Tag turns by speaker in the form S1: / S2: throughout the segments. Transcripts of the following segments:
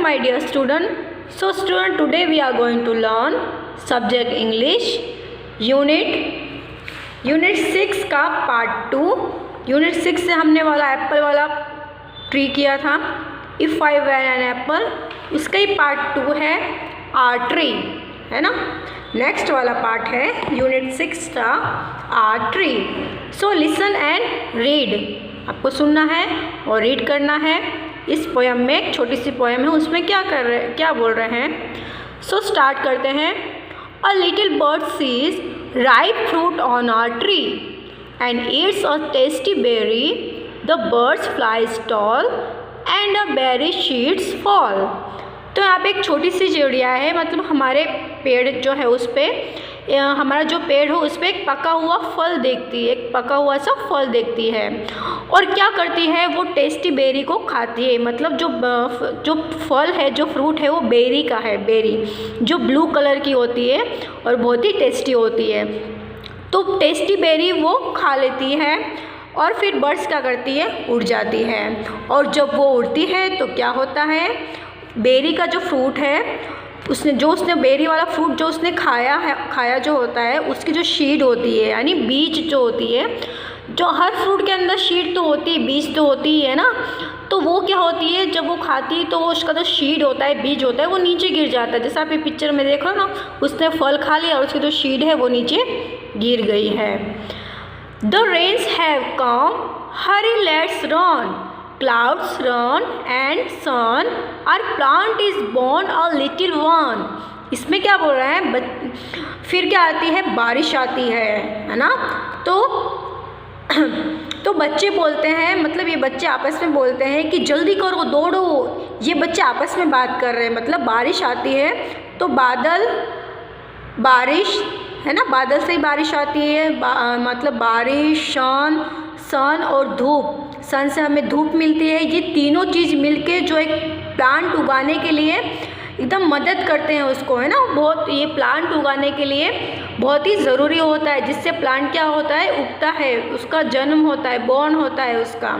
S1: my dear student. So student, today we are going to learn subject English unit 6 का part 2। Unit 6 से हमने वाला Apple वाला tree किया था, if I were an apple, उसका ही पार्ट 2 है आर ट्री, है ना। नेक्स्ट वाला पार्ट है यूनिट 6 का our tree. So listen and read, आपको सुनना है और रीड करना है। इस पोयम में एक छोटी सी पोयम है, उसमें क्या बोल रहे हैं। सो स्टार्ट करते हैं। A little bird sees ripe fruit on our tree and eats a tasty berry. The birds flies tall and the berry sheets fall. तो यहाँ पे एक छोटी सी चिड़िया है, मतलब हमारे पेड़ जो है उस पर, हमारा जो पेड़ हो उस पर एक पका हुआ फल देखती है, एक पका हुआ सा फल देखती है और क्या करती है, वो टेस्टी बेरी को खाती है। मतलब जो फल है, जो फ्रूट है वो बेरी का है, बेरी जो ब्लू कलर की होती है और बहुत ही टेस्टी होती है। तो टेस्टी बेरी वो खा लेती है और फिर बर्ड्स क्या करती है, उड़ जाती है। और जब वो उड़ती है तो क्या होता है, बेरी का जो फ्रूट है उसने बेरी वाला फ्रूट जो उसने खाया जो होता है, उसकी जो शीड होती है, यानी बीज जो होती है, जो हर फ्रूट के अंदर शीड तो होती है, बीज तो होती है ना, तो वो क्या होती है, जब वो खाती है तो उसका जो शीड होता है, बीज होता है, वो नीचे गिर जाता है। जैसा आप ये पिक्चर में देख रहे हो ना, उसने फल खा लिया और उसकी जो शीड है वो नीचे गिर गई है। The rains have come, hurry let's run, clouds run and sun, our plant is born a little one. इसमें क्या बोल रहा है, फिर क्या आती है, बारिश आती है ना। तो बच्चे बोलते हैं, मतलब ये बच्चे आपस में बोलते हैं कि जल्दी करो, दौड़ो। ये बच्चे आपस में बात कर रहे हैं, मतलब बारिश आती है तो बारिश है ना, बादल से ही बारिश आती है, मतलब बारिश, सन और धूप, सन से हमें धूप मिलती है। ये तीनों चीज़ मिलके जो एक प्लांट उगाने के लिए एकदम मदद करते हैं उसको, है ना। बहुत ये प्लांट उगाने के लिए बहुत ही ज़रूरी होता है, जिससे प्लांट क्या होता है, उगता है, उसका जन्म होता है, बॉर्न होता है उसका।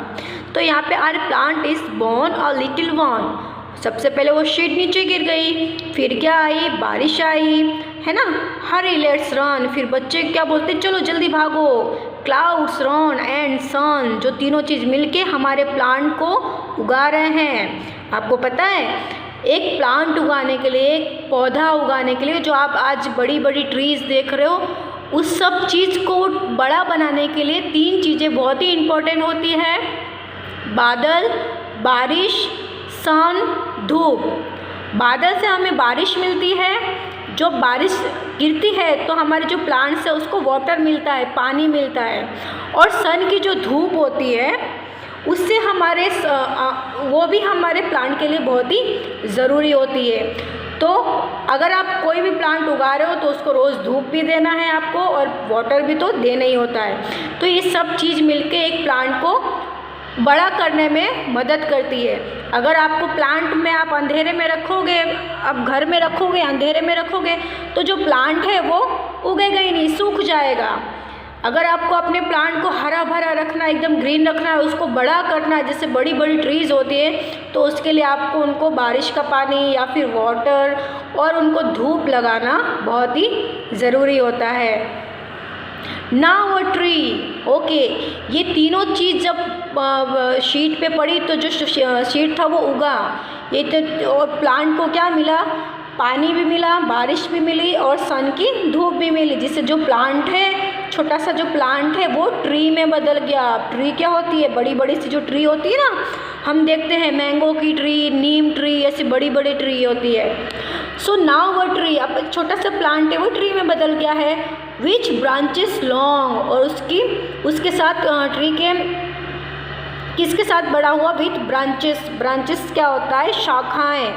S1: तो यहाँ पे our plant is born a little one. सबसे पहले वो शीट नीचे गिर गई, फिर क्या आई, बारिश आई, है ना। हरी लेट्स रन, फिर बच्चे क्या बोलते, चलो जल्दी भागो। क्लाउड्स रन एंड सन, जो तीनों चीज़ मिलके हमारे प्लांट को उगा रहे हैं। आपको पता है, एक प्लांट उगाने के लिए, एक पौधा उगाने के लिए, जो आप आज बड़ी बड़ी ट्रीज़ देख रहे हो, उस सब चीज़ को बड़ा बनाने के लिए 3 चीज़ें बहुत ही इम्पोर्टेंट होती है। बादल, बारिश, सन, धूप। बादल से हमें बारिश मिलती है, जो बारिश गिरती है तो हमारे जो प्लांट्स है उसको वाटर मिलता है, पानी मिलता है। और सन की जो धूप होती है उससे हमारे वो भी हमारे प्लांट के लिए बहुत ही ज़रूरी होती है। तो अगर आप कोई भी प्लांट उगा रहे हो तो उसको रोज़ धूप भी देना है आपको, और वाटर भी तो देना ही होता है। तो ये सब चीज़ मिलके एक प्लांट को बड़ा करने में मदद करती है। अगर आपको प्लांट में आप अंधेरे में रखोगे, आप घर में रखोगे, अंधेरे में रखोगे, तो जो प्लांट है वो उगेगा ही नहीं, सूख जाएगा। अगर आपको अपने प्लांट को हरा भरा रखना, एकदम ग्रीन रखना है, उसको बड़ा करना है, जैसे बड़ी बड़ी ट्रीज़ होती है, तो उसके लिए आपको उनको बारिश का पानी या फिर वाटर और उनको धूप लगाना बहुत ही ज़रूरी होता है। नाउ अ ट्री, ओके, ये तीनों चीज़ जब शीट पे पड़ी तो जो शीट था वो उगा। ये तो, और प्लांट को क्या मिला, पानी भी मिला, बारिश भी मिली और सन की धूप भी मिली, जिससे जो प्लांट है, छोटा सा जो प्लांट है वो ट्री में बदल गया। ट्री क्या होती है, बड़ी बड़ी सी जो ट्री होती है ना, हम देखते हैं मैंगो की ट्री, नीम ट्री, ऐसी बड़ी बड़ी ट्री होती है। सो नाउ वो ट्री, अब छोटा सा प्लांट है वो ट्री में बदल गया है। विच ब्रांचेस लॉन्ग, और उसके साथ ट्री के किसके साथ बड़ा हुआ, विथ ब्रांचेस। ब्रांचेस क्या होता है, शाखाएं।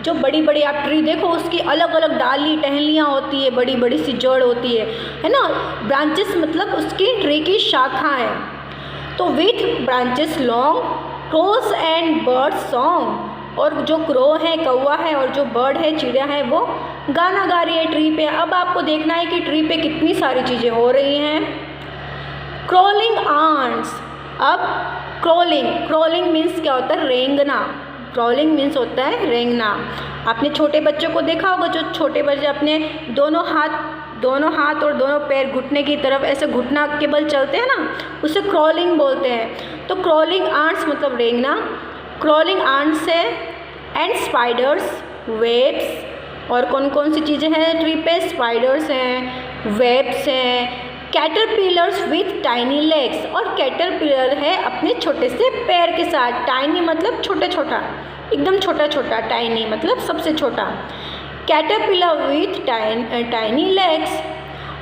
S1: जो बड़ी बड़ी आप ट्री देखो, उसकी अलग अलग डाली टहनियाँ होती है, बड़ी बड़ी सी जड़ होती है ना। ब्रांचेस मतलब उसकी ट्री की शाखाएं। तो with branches long, cross and bird song, और जो क्रो है, कौवा है, और जो बर्ड है, चिड़िया है, वो गाना गा रही है ट्री पे। अब आपको देखना है कि ट्री पे कितनी सारी चीज़ें हो रही हैं। क्रोलिंग आंट्स, अब क्रोलिंग मीन्स क्या होता है, रेंगना। क्रॉलिंग मीन्स होता है रेंगना। आपने छोटे बच्चों को देखा होगा, जो छोटे बच्चे अपने दोनों हाथ और दोनों पैर घुटने की तरफ ऐसे घुटना के बल चलते हैं ना, उसे क्रॉलिंग बोलते हैं। तो क्रॉलिंग आंट्स मतलब रेंगना, क्रॉलिंग आंट्स है। एंड स्पाइडर्स, वेब्स, और कौन कौन सी चीज़ें हैं ट्री पे? स्पाइडर्स हैं, वेब्स हैं, कैटरपिलर्स विथ टाइनी लेग्स, और कैटरपिलर है अपने छोटे से पैर के साथ। टाइनी मतलब छोटा छोटा, एकदम छोटा छोटा, टाइनी मतलब सबसे छोटा। Caterpillar with tiny legs,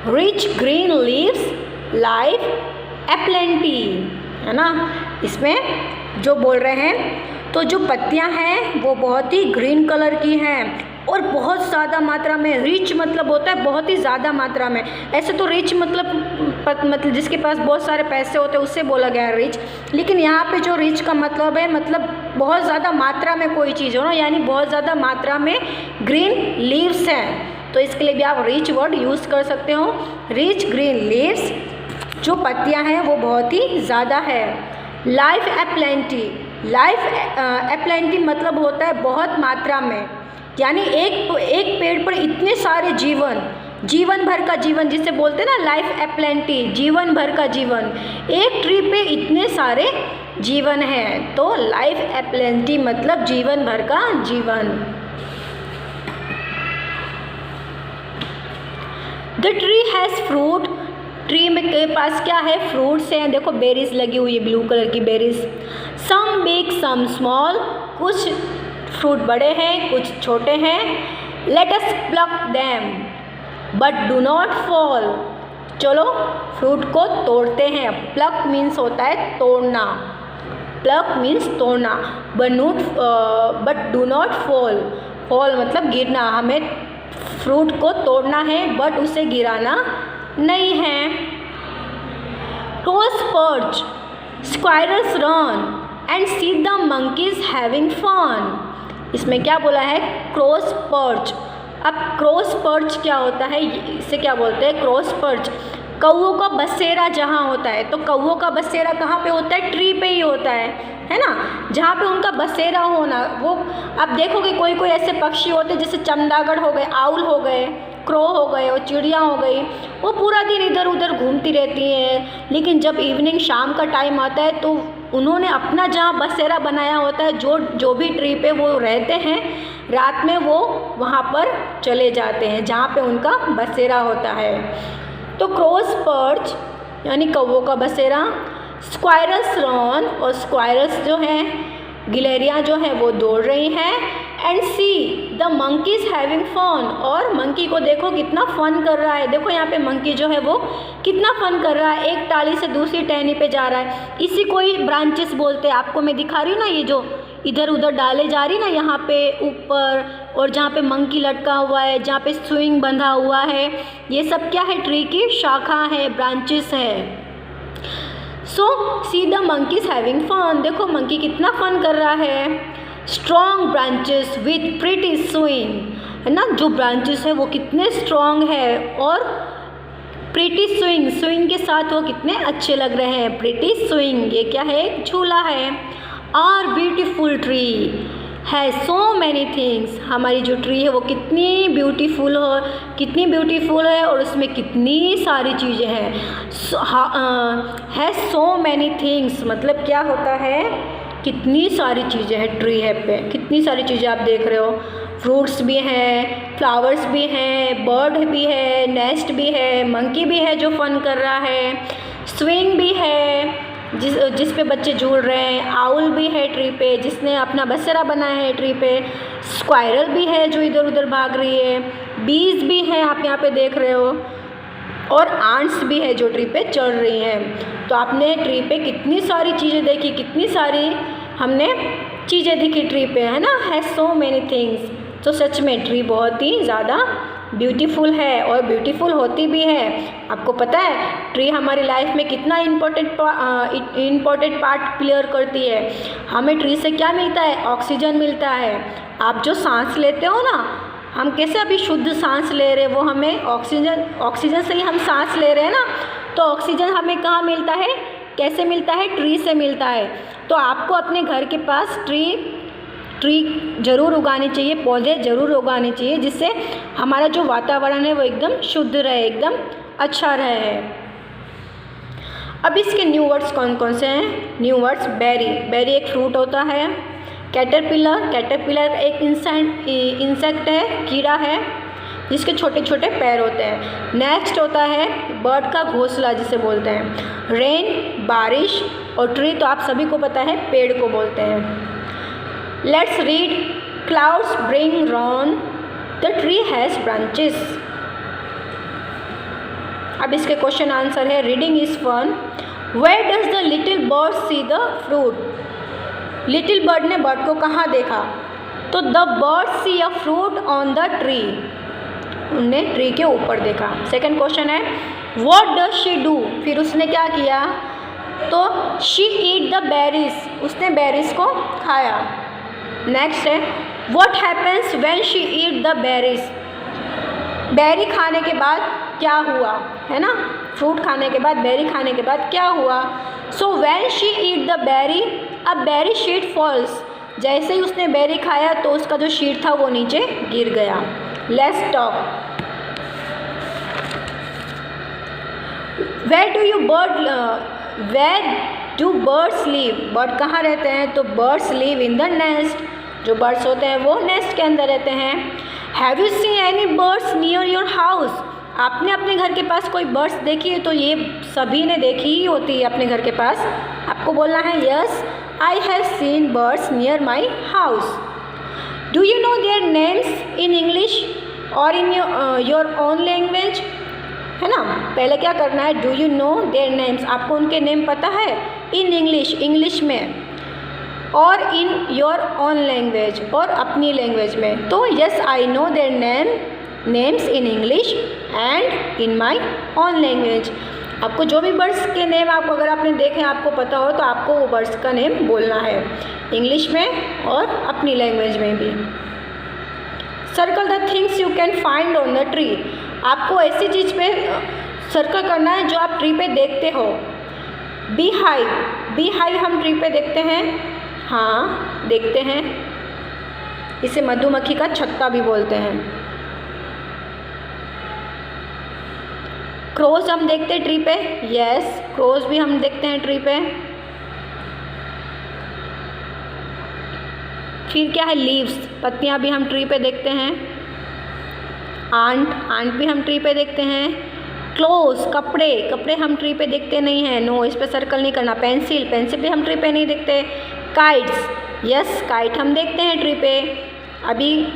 S1: rich green leaves, life aplenty, है ना। इसमें जो बोल रहे हैं, तो जो पत्तियां हैं वो बहुत ही ग्रीन कलर की हैं और बहुत ज़्यादा मात्रा में। रिच मतलब होता है बहुत ही ज़्यादा मात्रा में। ऐसे तो रिच मतलब जिसके पास बहुत सारे पैसे होते हैं उससे बोला गया है रिच, लेकिन यहाँ पे जो रिच का मतलब है मतलब बहुत ज़्यादा मात्रा में कोई चीज़ हो ना, यानी बहुत ज़्यादा मात्रा में ग्रीन लीव्स हैं, तो इसके लिए भी आप रिच वर्ड यूज़ कर सकते हो। रिच ग्रीन लीव्स, जो पत्तियाँ हैं वो बहुत ही ज़्यादा है। लाइफ एप्लेंटी, लाइफ एप्लेंटी मतलब होता है बहुत मात्रा में, यानी एक पेड़ पर इतने सारे जीवन भर का जीवन, जिसे बोलते हैं ना लाइफ एप्लेंटी, जीवन भर का जीवन। एक ट्री पे इतने सारे जीवन हैं, तो लाइफ एप्लेंटी मतलब जीवन भर का जीवन। The tree has fruit, tree में के पास क्या है? फ्रूट्स हैं। देखो बेरीज लगी हुई है, ब्लू कलर की berries. Some big some small, कुछ फ्रूट बड़े हैं कुछ छोटे हैं। Let us pluck them but do not fall, चलो फ्रूट को तोड़ते हैं। प्लक मीन्स होता है तोड़ना, प्लक मीन्स तोड़ना। But do not fall, fall मतलब गिरना। हमें फ्रूट को तोड़ना है बट उसे गिराना नहीं है। Crows perch, squirrels run and see the monkeys having fun. इसमें क्या बोला है? Cross perch. अब क्रॉस पर्च क्या होता है, इसे क्या बोलते हैं? क्रॉस पर्च, कौओं का बसेरा जहाँ होता है, तो कौओं का बसेरा कहाँ पे होता है? ट्री पे ही होता है ना, जहाँ पे उनका बसेरा होना। वो आप देखोगे कोई कोई ऐसे पक्षी होते हैं जैसे चमगादड़ हो गए, आउल हो गए, क्रो हो गए और चिड़िया हो गई, वो पूरा दिन इधर उधर घूमती रहती हैं, लेकिन जब इवनिंग शाम का टाइम आता है तो उन्होंने अपना जहाँ बसेरा बनाया होता है, जो भी ट्री पे वो रहते हैं, रात में वो वहाँ पर चले जाते हैं जहाँ पे उनका बसेरा होता है। तो क्रॉस पर्च यानी कौवों का बसेरा। स्क्वायरल्स रन, और स्क्वायरल्स जो हैं, गिलहरियाँ जो हैं वो दौड़ रही हैं। And see the monkeys having fun, और मंकी को देखो कितना फन कर रहा है। देखो यहाँ पे मंकी जो है वो कितना फन कर रहा है, एक टाली से दूसरी टहनी पे जा रहा है। इसी को ही ब्रांचेस बोलते हैं। आपको मैं दिखा रही हूँ ना, ये जो इधर उधर डाले जा रही ना, यहाँ पे ऊपर, और जहाँ पे मंकी लटका हुआ है, जहाँ पे स्विंग बंधा हुआ है, ये सब क्या है? ट्री की शाखा है, ब्रांचेस है। So see the monkeys having fun, देखो मंकी कितना फन कर रहा है। Strong branches with pretty swing, है ना, जो ब्रांचेस है वो कितने स्ट्रॉन्ग है, और प्रिटी स्विंग, स्विंग के साथ वो कितने अच्छे लग रहे हैं। प्रिटी स्विंग, ये क्या है? झूला है। आर ब्यूटीफुल ट्री है सो मैनी थिंग्स, हमारी जो ट्री है वो कितनी ब्यूटीफुल है और उसमें कितनी सारी चीज़ें हैं। है सो मैनी थिंग्स मतलब क्या होता है? कितनी सारी चीज़ें हैं ट्री है पे, कितनी सारी चीज़ें आप देख रहे हो। फ्रूट्स भी हैं, फ्लावर्स भी हैं, बर्ड भी है, नेस्ट भी है, मंकी भी है जो फन कर रहा है, स्विंग भी है जिस पे बच्चे झूल रहे हैं, आउल भी है ट्री पे जिसने अपना बसेरा बनाया है ट्री पे, स्क्वायरल भी है जो इधर उधर भाग रही है, बीज भी हैं आप यहाँ पे देख रहे हो, और आंट्स भी है जो ट्री पे चढ़ रही हैं। तो आपने ट्री पे कितनी सारी चीज़ें देखी, कितनी सारी हमने चीज़ें दिखी ट्री पे, है ना। है सो मैनी थिंग्स। तो सच में ट्री बहुत ही ज़्यादा ब्यूटीफुल है और ब्यूटीफुल होती भी है। आपको पता है ट्री हमारी लाइफ में कितना इम्पोर्टेंट पार्ट प्ले करती है। हमें ट्री से क्या मिलता है? ऑक्सीजन मिलता है। आप जो सांस लेते हो ना, हम कैसे अभी शुद्ध सांस ले रहे हैं, वो हमें ऑक्सीजन से ही हम सांस ले रहे हैं ना। तो ऑक्सीजन हमें कहाँ मिलता है, कैसे मिलता है? ट्री से मिलता है। तो आपको अपने घर के पास ट्री ट्री ज़रूर उगानी चाहिए, पौधे ज़रूर उगाने चाहिए, जिससे हमारा जो वातावरण है वो एकदम शुद्ध रहे, एकदम अच्छा रहे। अब इसके न्यू वर्ड्स कौन कौन से हैं? न्यू वर्ड्स बेरी, बेरी एक फ्रूट होता है। कैटरपिलर, कैटरपिलर एक इंसेक्ट है, कीड़ा है जिसके छोटे छोटे पैर होते हैं। नेक्स्ट होता है बर्ड का घोंसला जिसे बोलते हैं। रेन बारिश, और ट्री तो आप सभी को पता है पेड़ को बोलते हैं। Let's read clouds bring rain the tree has branches. अब इसके क्वेश्चन आंसर है reading is fun. Where does the little bird see the fruit. Little bird ने बर्ड को कहाँ देखा? तो the bird see a fruit on the tree, उनने tree के ऊपर देखा। सेकंड क्वेश्चन है व्हाट डज शी डू, फिर उसने क्या किया? तो शी ईट द बेरीज, उसने बेरीज को खाया। नेक्स्ट है what happens when she eat the berries, berry खाने के बाद क्या हुआ, है ना? फ्रूट खाने के बाद, बेरी खाने के बाद क्या हुआ? So when she eat the berry a berry seed falls, जैसे ही उसने बेरी खाया तो उसका जो शीट था वो नीचे गिर गया। Let's talk. Where do birds live, bird कहाँ रहते हैं? तो birds live in the nest, जो बर्ड्स होते हैं वो नेस्ट के अंदर रहते हैं। Have you seen any birds near your house, आपने अपने घर के पास कोई बर्ड्स देखी है? तो ये सभी ने देखी ही होती है अपने घर के पास। आपको बोलना है yes I have seen birds near my house. Do you know their names in English और इन योर ओन लैंग्वेज, है ना? पहले क्या करना है, do you know their names, आपको उनके नेम पता है? इन इंग्लिश, इंग्लिश में, और इन योर ओन लैंग्वेज, और अपनी लैंग्वेज में। तो yes I know their names in English and in my own language. आपको जो भी बर्ड्स के नेम आपको अगर आपने देखे, आपको पता हो, तो आपको वो बर्ड्स का नेम बोलना है इंग्लिश में और अपनी लैंग्वेज में भी। Circle the things you can find on the tree, आपको ऐसी चीज़ पे सर्कल करना है जो आप ट्री पे देखते हो। बी हाइव, बी हाइव हम ट्री पे देखते हैं, हाँ देखते हैं, इसे मधुमक्खी का छत्ता भी बोलते हैं। क्रोज हम देखते हैं ट्री पे, यस क्रोज भी हम देखते हैं ट्री पे। फिर क्या है, लीव्स, पत्तियां भी हम ट्री पे देखते हैं। आंट, आंट भी हम ट्री पे देखते हैं। क्लोज, कपड़े, कपड़े हम ट्री पे देखते नहीं हैं, नो इस पे सर्कल नहीं करना। पेंसिल, पेंसिल भी हम ट्री पे नहीं देखते। काइट्स, यस काइट हम देखते हैं ट्री पे। अभी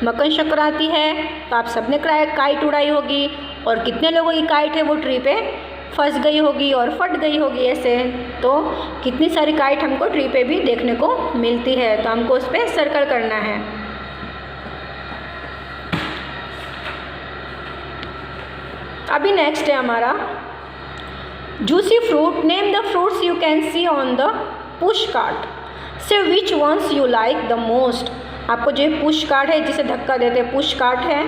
S1: मकर संक्रांति है तो आप सबने काइट उड़ाई होगी, और कितने लोगों की काइट है वो ट्री पे फंस गई होगी और फट गई होगी ऐसे। तो कितनी सारी काइट हमको ट्री पे भी देखने को मिलती है, तो हमको उस पर सर्कल करना है। अभी नेक्स्ट है हमारा juicy fruit. Name the fruits you can see on the push cart, say which ones you like the most. आपको जो पुश कार्ट है, जिसे धक्का देते हैं पुश कार्ट है,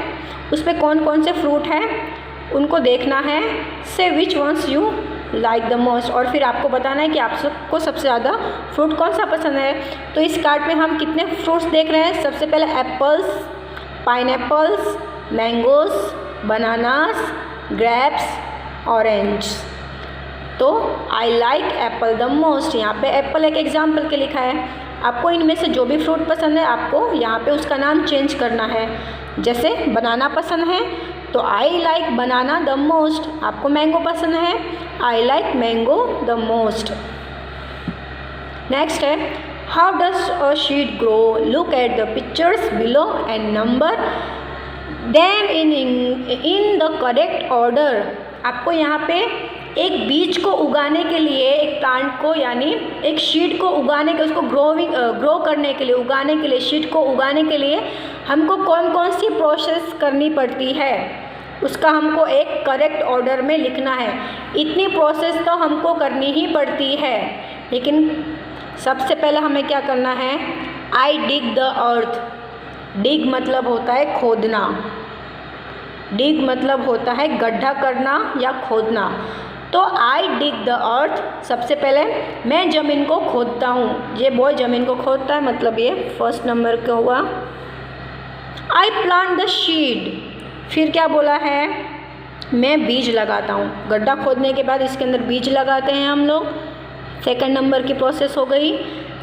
S1: उस पर कौन कौन से फ्रूट हैं उनको देखना है। Say which ones you like the most, और फिर आपको बताना है कि आप सबको सबसे ज़्यादा फ्रूट कौन सा पसंद है। तो इस कार्ट में हम कितने फ्रूट्स देख रहे हैं? सबसे पहले apples, pineapples, mangoes, bananas, grapes, orange. तो I like apple the most, यहाँ पे एप्पल एक एग्जाम्पल के लिखा है। आपको इनमें से जो भी फ्रूट पसंद है आपको यहाँ पे उसका नाम चेंज करना है। जैसे बनाना पसंद है तो I like banana the most, आपको मैंगो पसंद है, I like mango the most. Next है how does a seed grow, look at the pictures below and number them in the correct order. आपको यहाँ पे एक बीज को उगाने के लिए, एक प्लांट को यानी एक शीट को उगाने के, उसको ग्रो करने के लिए, उगाने के लिए, शीट को उगाने के लिए हमको कौन कौन सी प्रोसेस करनी पड़ती है, उसका हमको एक करेक्ट ऑर्डर में लिखना है। इतनी प्रोसेस तो हमको करनी ही पड़ती है, लेकिन सबसे पहले हमें क्या करना है, आई डिग द अर्थ। डिग मतलब होता है खोदना, डिग मतलब होता है गड्ढा करना या खोदना। तो आई डिग द अर्थ, सबसे पहले मैं ज़मीन को खोदता हूँ। ये बॉय ज़मीन को खोदता है, मतलब ये फर्स्ट नंबर का हुआ। आई प्लांट द सीड, फिर क्या बोला है, मैं बीज लगाता हूँ। गड्ढा खोदने के बाद इसके अंदर बीज लगाते हैं हम लोग, सेकंड नंबर की प्रोसेस हो गई।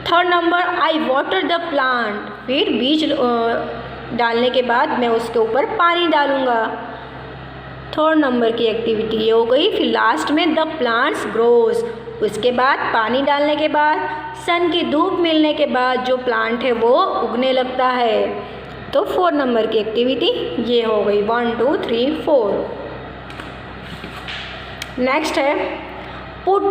S1: Third number I water the plant, फिर बीज डालने के बाद मैं उसके ऊपर पानी डालूँगा। थर्ड नंबर की एक्टिविटी ये हो गई। फिर लास्ट में द प्लांट्स ग्रोज, उसके बाद पानी डालने के बाद सन की धूप मिलने के बाद जो प्लांट है वो उगने लगता है। तो 4 नंबर की एक्टिविटी ये हो गई, 1 2 3 4। नेक्स्ट है put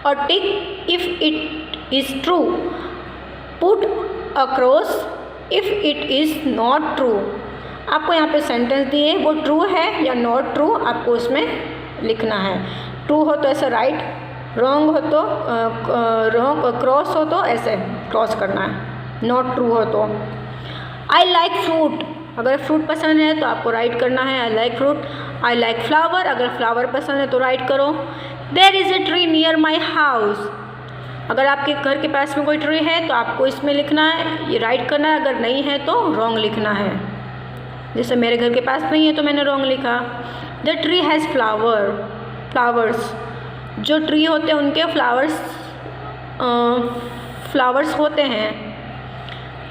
S1: a tick if it is true, put a cross if it is not true. आपको यहाँ पे सेंटेंस दिए, वो ट्रू है या नॉट ट्रू आपको उसमें लिखना है। ट्रू हो तो ऐसे राइट, रॉन्ग हो तो रॉन्ग, क्रॉस हो तो ऐसे क्रॉस करना है, नॉट ट्रू हो तो। आई लाइक फ्रूट, अगर फ्रूट पसंद है तो आपको राइट करना है I like fruit. I like flower, अगर फ्लावर पसंद है तो राइट करो। There is a tree near my house, अगर आपके घर के पास में कोई ट्री है तो आपको इसमें लिखना है, ये राइट करना है, अगर नहीं है तो रॉन्ग लिखना है। जैसे मेरे घर के पास नहीं है तो मैंने रॉन्ग लिखा। द ट्री हैज़ फ्लावर्स, जो ट्री होते हैं उनके फ्लावर्स होते हैं।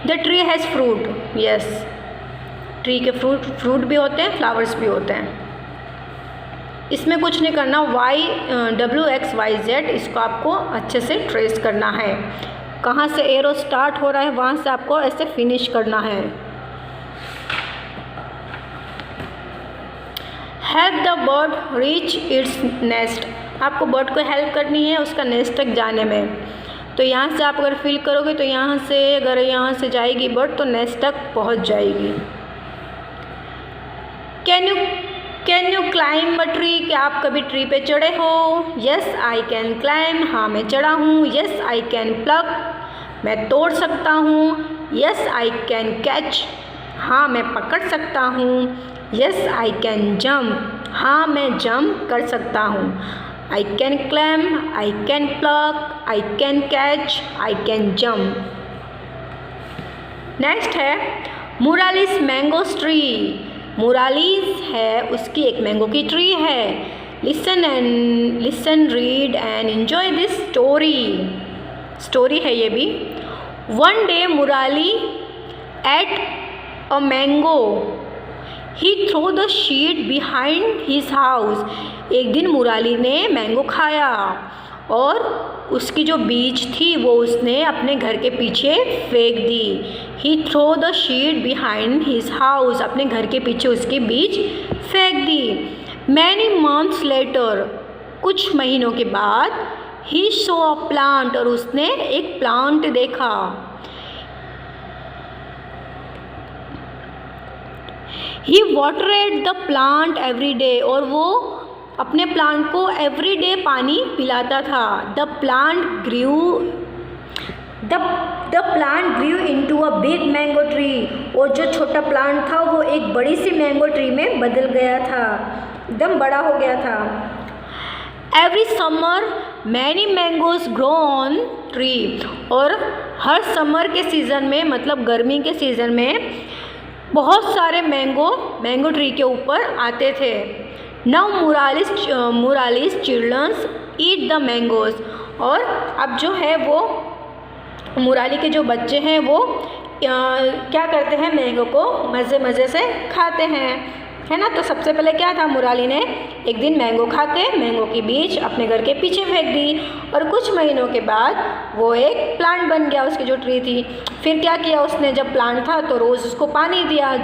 S1: The tree has fruit, yes, tree के फ्रूट भी होते हैं, फ्लावर्स भी होते हैं। इसमें कुछ नहीं करना, WXYZ इसको आपको अच्छे से ट्रेस करना है। कहाँ से एरो स्टार्ट हो रहा है वहाँ से आपको ऐसे फिनिश करना है। Help the bird reach its nest, आपको बर्ड को हेल्प करनी है उसका नेस्ट तक जाने में। तो यहाँ से आप अगर फिल करोगे तो यहाँ से अगर यहाँ से जाएगी बर्ड तो नेस्ट तक पहुँच जाएगी। Can you climb a tree, क्या आप कभी ट्री पे चढ़े हो? यस आई कैन क्लाइम, हाँ मैं चढ़ा हूँ। यस आई कैन प्लग, मैं तोड़ सकता हूँ। यस आई कैन कैच, हाँ मैं पकड़ सकता हूँ। यस आई कैन जंप, हाँ मैं जंप कर सकता हूँ। I can climb, I can plug, I can catch, I can jump. Next है मुरालिस मैंगो ट्री, मुरालिस है उसकी एक मैंगो की ट्री है। Listen read and enjoy this story है ये भी। One day Murali ate a mango, he throw the seed behind his house, एक दिन मुराली ने मैंगो खाया और उसकी जो बीज थी वो उसने अपने घर के पीछे फेंक दी। He throw the seed behind his house, अपने घर के पीछे उसकी बीज फेंक दी। मैनी मंथ्स लेटर, कुछ महीनों के बाद, ही सॉ अ प्लांट, और उसने एक प्लांट देखा। ही वाटरेड द प्लांट एवरी डे, और वो अपने प्लांट को एवरी डे पानी पिलाता था। The plant grew into a big mango tree, और जो छोटा प्लांट था वो एक बड़ी सी मैंगो ट्री में बदल गया था, एकदम बड़ा हो गया था। Every summer many mangoes grow on tree, और हर समर के सीज़न में, मतलब गर्मी के सीज़न में, बहुत सारे मैंगो ट्री के ऊपर आते थे। Now Murali's childrens eat the mangoes, और अब जो है वो मुराली के जो बच्चे हैं वो क्या करते हैं, मैंगो को मज़े से खाते हैं, है ना। तो सबसे पहले क्या था, मुराली ने एक दिन मैंगो खा के मैंगो की बीज अपने घर के पीछे फेंक दी, और कुछ महीनों के बाद वो एक प्लांट बन गया, उसकी जो ट्री थी। फिर क्या किया उसने, जब प्लांट था तो रोज़ उसको पानी दिया,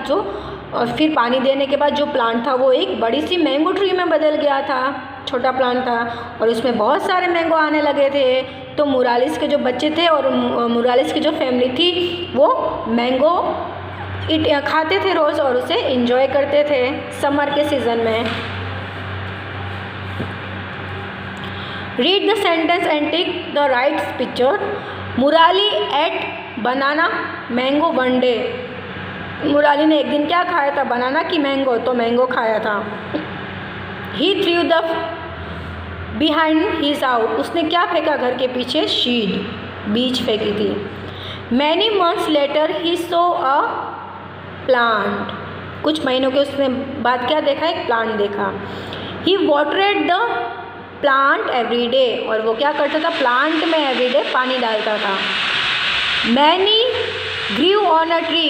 S1: और फिर पानी देने के बाद जो प्लांट था वो एक बड़ी सी मैंगो ट्री में बदल गया था। छोटा प्लांट था और उसमें बहुत सारे मैंगो आने लगे थे। तो मुरालिस के जो बच्चे थे और मुरालिस की जो फैमिली थी वो मैंगो खाते थे रोज़ और उसे एंजॉय करते थे समर के सीज़न में। Read the sentence and tick the right picture. Murali ate banana mango one day. Murali ने एक दिन क्या खाया था, बनाना की मैंगो, तो मैंगो खाया था। He threw the behind his out, उसने क्या फेंका घर के पीछे, शीड, बीज फेंकी थी। Many months later he so a plant, कुछ महीनों के उसने बाद क्या देखा, एक प्लांट देखा। ही वाटरेड द प्लांट एवरी डे, और वो क्या करता था, प्लांट में एवरी डे पानी डालता था। Many grew on a tree,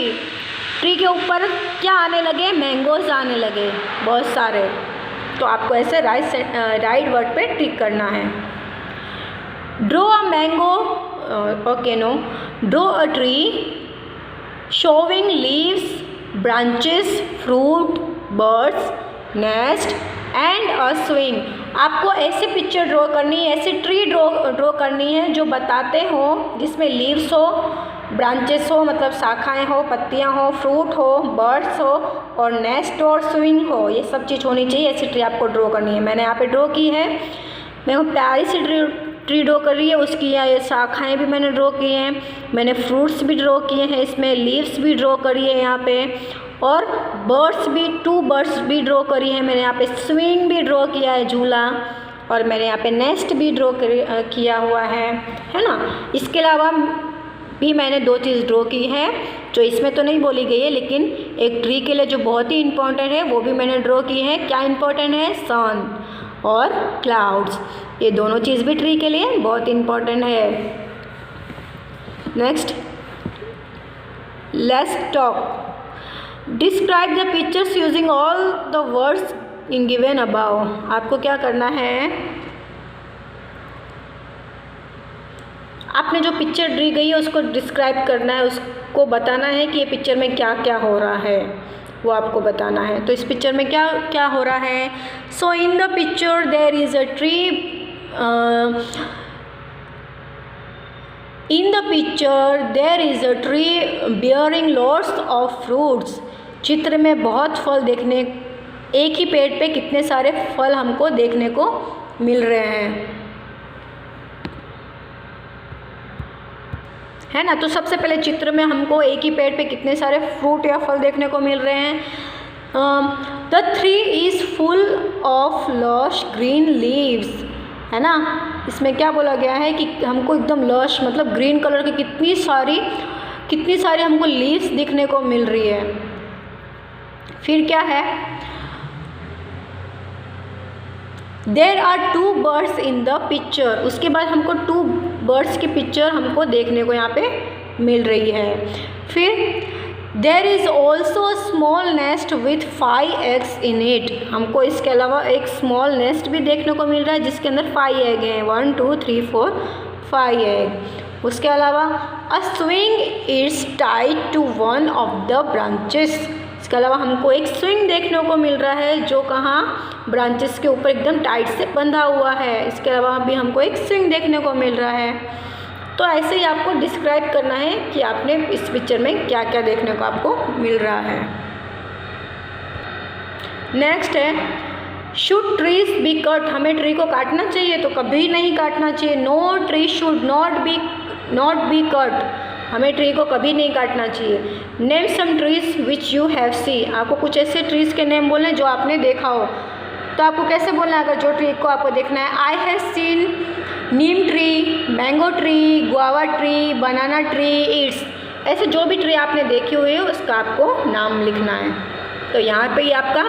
S1: tree के ऊपर क्या आने लगे, मैंगोज आने लगे बहुत सारे। तो आपको ऐसे राइट वर्ड पे टिक करना है। Draw a mango, okay no, draw a tree showing leaves, branches, fruit, birds, nest and a swing. आपको ऐसे पिक्चर ड्रॉ करनी है, ऐसे ट्री ड्रॉ करनी है जो बताते हो, जिसमें लीव्स हो, ब्रांचेस हो मतलब शाखाएं हो, पत्तियां हो, फ्रूट हो, बर्ड्स हो और नेस्ट और स्विंग हो, ये सब चीज़ होनी चाहिए। ऐसी ट्री आपको ड्रॉ करनी है। मैंने यहाँ पे ड्रॉ की है, मैं प्यारी सी ट्री ड्रॉ कर रही है, उसकी ये शाखाएं भी मैंने ड्रॉ की हैं, मैंने फ्रूट्स भी ड्रॉ किए हैं, इसमें लीव्स भी ड्रॉ करी है यहाँ पे, और बर्ड्स भी, 2 बर्ड्स भी ड्रॉ करी है मैंने यहाँ पे, स्विंग भी ड्रॉ किया है, झूला, और मैंने यहाँ पे नेस्ट भी ड्रॉ किया हुआ है ना। इसके अलावा भी मैंने 2 चीज़ ड्रॉ की है जो इसमें तो नहीं बोली गई है, लेकिन एक ट्री के लिए जो बहुत ही इम्पोर्टेंट है वो भी मैंने ड्रॉ की है। क्या इम्पोर्टेंट है, सन और क्लाउड्स, ये दोनों चीज़ भी ट्री के लिए बहुत इम्पोर्टेंट है। Next, let's talk. Describe the pictures using all the words in given about. आपको क्या करना है, आपने जो पिक्चर दी गई है उसको डिस्क्राइब करना है, उसको बताना है कि ये पिक्चर में क्या क्या हो रहा है, वो आपको बताना है। तो इस पिक्चर में क्या क्या हो रहा है, so in the picture there is a tree, in the picture there is a tree bearing lots of fruits. चित्र में बहुत फल देखने, एक ही पेड़ पे कितने सारे फल हमको देखने को मिल रहे हैं, है ना। तो सबसे पहले चित्र में हमको एक ही पेड़ पे कितने सारे फ्रूट या फल देखने को मिल रहे हैं। The tree is full of lush green leaves, है ना। इसमें क्या बोला गया है कि हमको एकदम लश मतलब ग्रीन कलर की कितनी सारी हमको लीव्स दिखने को मिल रही है। फिर क्या है, there are 2 birds in the picture, उसके बाद हमको 2 बर्ड्स की पिक्चर हमको देखने को यहाँ पे मिल रही है। फिर there is also small nest with 5 eggs in it, हमको इसके अलावा एक स्मॉल नेस्ट भी देखने को मिल रहा है जिसके अंदर 5 egg हैं, 1 2 3 4 5 egg। उसके अलावा a swing is tied to one of the branches, इसके अलावा हमको एक स्विंग देखने को मिल रहा है जो कहाँ, ब्रांचेस के ऊपर एकदम टाइट से बंधा हुआ है। इसके अलावा भी हमको एक स्विंग देखने को मिल रहा है। तो ऐसे ही आपको डिस्क्राइब करना है कि आपने इस पिक्चर में क्या क्या देखने को आपको मिल रहा है। नेक्स्ट है, शुड ट्रीज बी कट, हमें ट्री को काटना चाहिए तो कभी नहीं काटना चाहिए। No tree should not be cut, हमें ट्री को कभी नहीं काटना चाहिए। Name some trees which you have see, आपको कुछ ऐसे ट्रीज के नेम बोलने जो आपने देखा हो। तो आपको कैसे बोलना है अगर जो ट्री को आपको देखना है, I have seen Neem tree, mango tree, guava tree, banana tree, it's, ऐसे जो भी ट्री आपने देखी हुई है उसका आपको नाम लिखना है। तो यहाँ पे ही आपका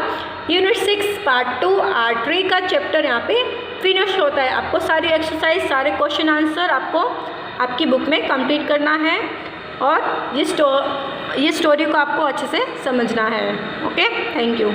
S1: यूनिट 6 पार्ट 2 आर्ट ट्री का चैप्टर यहाँ पे फिनिश होता है। आपको सारी एक्सरसाइज, सारे क्वेश्चन आंसर आपको आपकी बुक में कंप्लीट करना है और ये स्टोरी को आपको अच्छे से समझना है। Okay, thank you.